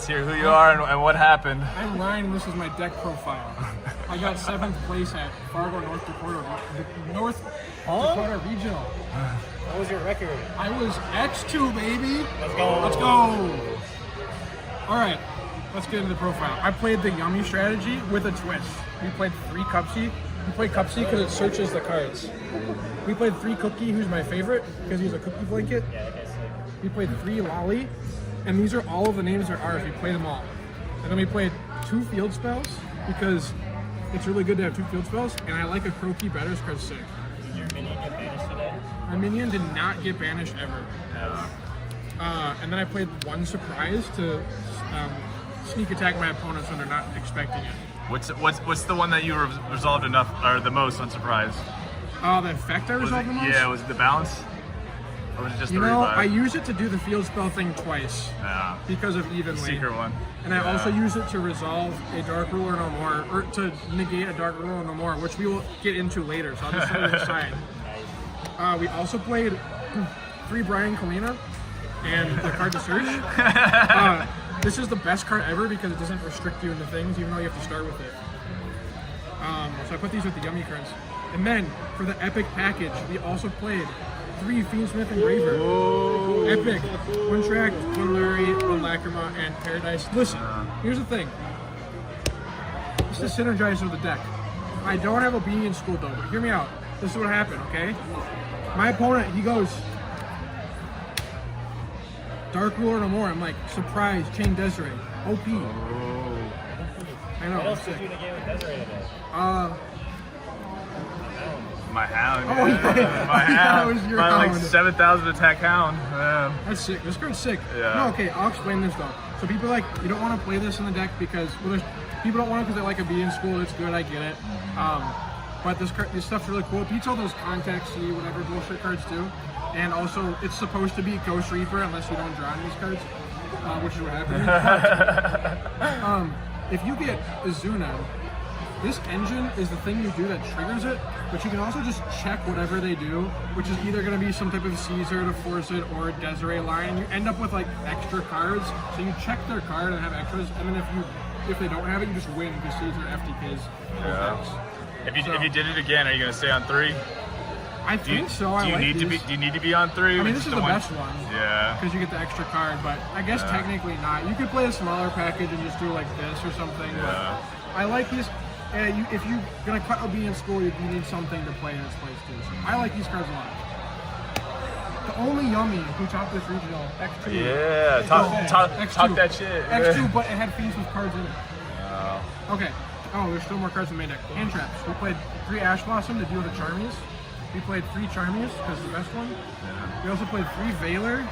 Let's hear who you are and what happened. I'm Ryne, this is my deck profile. I got 7th place at Fargo, North Dakota Regional. What was your record? I was X2, baby. Let's go. Let's go. All right, let's get into the profile. I played the Yummy strategy with a twist. We played 3 Cupsy. We played Cupsy because it searches the cards. We played 3 Cookie, who's my favorite because he's a cookie blanket. Yeah, that guy's sick. We played 3 Lolly, and these are all of the names that are ours. We played them all. And then we played 2 field spells because it's really good to have 2 field spells, and I like a Croaky better because it's sick. Did your minion get banished today? My minion did not get banished ever. And then I played 1 surprise to sneak attack my opponents when they're not expecting it. What's the one that you resolved enough or the most on surprise? The effect I resolved the most? Yeah, was it the balance? Or was it just You the know, revive? I use it to do the field spell thing twice Yeah. because of even lane. Secret one. And I also use it to resolve a Dark Ruler No More, or to negate a Dark Ruler No More, which we will get into later, so I'll just set it aside. We also played 3 Brian Kalina and the card to search. This is the best card ever because it doesn't restrict you into things, even though you have to start with it. So I put these with the Yummy cards. And then, for the Epic package, we also played 3 Fiendsmith Engraver. Whoa. Epic. 1 Track, 1 Larry, 1 Lacrima, and Paradise. Listen, here's the thing. It's the synergizer of the deck. I don't have a beanie in school though, but hear me out. This is what happened, okay? My opponent, he goes, Dark Ruler No More. I'm like, surprise, Chain Desiree. OP. I know. What else did you negate with Desiree today? My hound. Oh, yeah. My That hound. was your My like hound. 7,000 attack hound. That's sick. This card's sick. Yeah. No, okay, I'll explain this though. So people are like, you don't want to play this in the deck because, well, people don't want it because they like a B in school. It's good, I get it. But this stuff's really cool. It beats all those Contact C, whatever bullshit cards do. And also, it's supposed to be Ghost Reaper unless you don't draw on these cards, which is what happened. But, if you get Izuna, this engine is the thing you do that triggers it, but you can also just check whatever they do, which is either going to be some type of Caesar to force it or a Desiree line, and you end up with like extra cards. So you check their card and have extras, and then if they don't have it, you just win because Caesar FTKs. Yeah. If you did it again, are you gonna stay on 3? I think so. Do you need to be on 3? I mean, this is the best one. Yeah. Because you get the extra card, but I guess technically not. You could play a smaller package and just do like this or something. Yeah. But I like these. If you're gonna cut OB in school, you need something to play in its place too. So I like these cards a lot. The only Yummy who topped this regional, X2. Yeah. Talk that shit. X2, but it had Fiends with cards in it. Wow. Okay. Oh, there's still more cards in main deck. Hand traps. We played 3 Ash Blossom to deal with the Charmies. We played 3 Charmies because it's the best one. Yeah. We also played 3 Veiler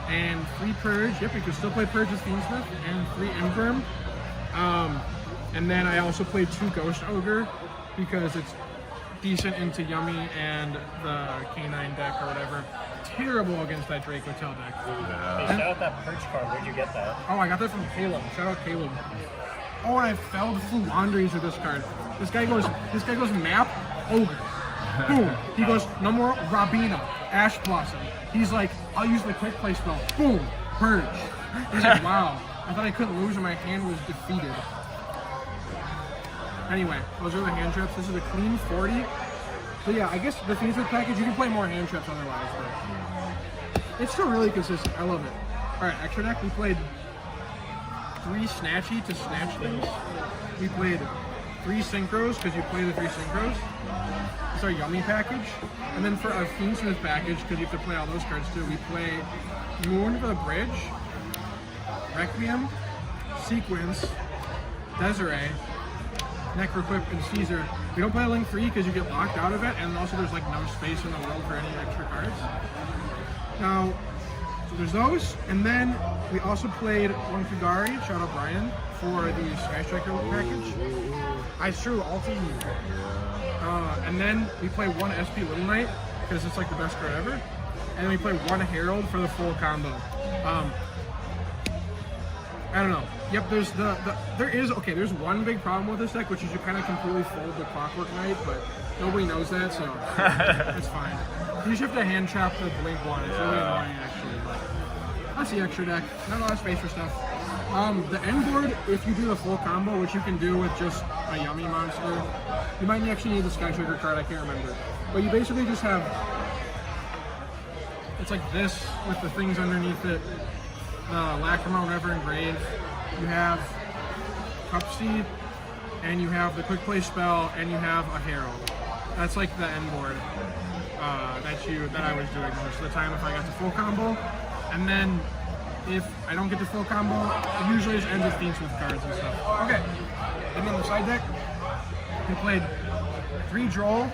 and 3 Purge. Yep, we could still play Purge with Fiendsmith and 3 Infirm. And then I also played 2 Ghost Ogre because it's decent into Yummy and the K9 deck or whatever. Terrible against that Drake Hotel deck. Hey, shout out that Perch card. Where'd you get that? Oh, I got that from Caleb. Shout out Caleb. Oh, and I felled Fluandries with this card. This guy goes map Ogre. Boom. He goes, no more Robina, Ash Blossom. He's like, I'll use the quick play spell. Boom. Purge. He's like, wow. I thought I couldn't lose and my hand was defeated. Anyway, those are the hand traps. This is a clean 40. So yeah, I guess the Fiendsmith package, you can play more hand traps otherwise, but it's still really consistent. I love it. Alright, extra deck, we played 3 Snatchy to snatch things. We played 3 Synchros, because you play the 3 Synchros. It's our Yummy package. And then for our Fiendsmith package, because you have to play all those cards too, we play Moon for the Bridge, Requiem, Sequence, Desiree, Necroquip, and Caesar. We don't play Link 3 because you get locked out of it, and also there's like no space in the world for any extra cards. Now, so there's those, and then we also played 1 Kugari, shout out Brian, for the Sky Striker package. It's true, all team. And then we play 1 SP Little Knight, because it's like the best card ever. And then we play 1 Herald for the full combo. I don't know. Yep, there's there's one big problem with this deck, which is you kind of completely fold the Clockwork Knight, but nobody knows that, so it's fine. You just have to hand trap the Blink one. It's really annoying, actually. But that's the extra deck. Not a lot of space for stuff. The end board, if you do the full combo, which you can do with just a Yummy monster, you might actually need the Sky Shaker card, I can't remember. But you basically just have, it's like this with the things underneath it, the Lacrima Reverend Grave, you have Cupseed, and you have the Quick Play spell, and you have a Herald. That's like the end board that I was doing most of the time if I got the full combo. And then if I don't get the full combo, it usually just ends with Fiendsmith cards and stuff. Okay, and then the side deck, we played 3 Droll.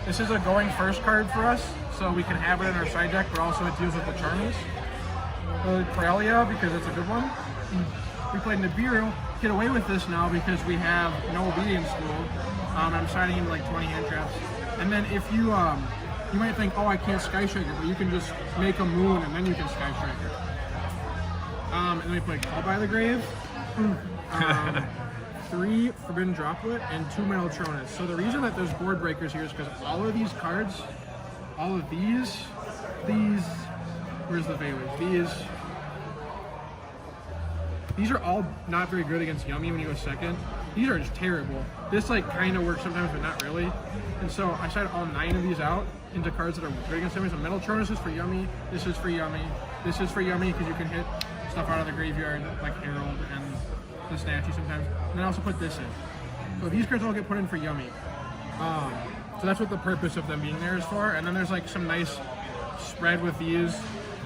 This is a going first card for us, so we can have it in our side deck, but also it deals with the Charmies. Corellia, because it's a good one. We played Nibiru. Get away with this now because we have no Obedience School. I'm signing in like 20 hand traps. And then if you might think, oh, I can't Sky Shaker, but you can just make a Moon and then you can Sky Shaker. And then we played Call by the Grave. 3 Forbidden Droplet and 2 Metaltronus. So the reason that there's board breakers here is because all of these cards, all of these, where's the Veilers? These are all not very good against Yummy when you go second. These are just terrible. This like kind of works sometimes, but not really. And so I started all 9 of these out into cards that are good against Yummy. So Metaltronus is for Yummy. This is for Yummy. This is for Yummy because you can hit stuff out of the graveyard like Herald and the Snatchy sometimes. And then I also put this in. So these cards all get put in for Yummy. So that's what the purpose of them being there is for. And then there's like some nice spread with these.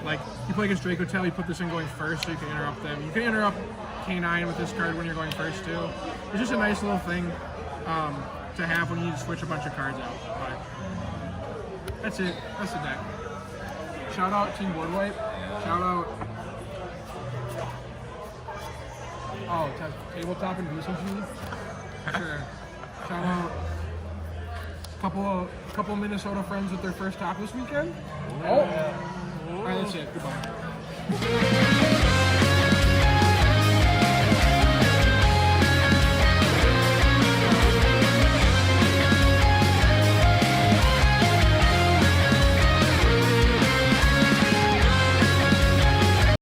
Like, you play against Dracotail, you put this in going first so you can interrupt them. You can interrupt K9 with this card when you're going first too. It's just a nice little thing to have when you switch a bunch of cards out. But that's it. That's the deck. Shout out Team Board Wipe. Shout out... Oh, Tabletop and BCG. Sure. Shout out a couple Minnesota friends with their first top this weekend. Oh! Alright, that's it. Goodbye.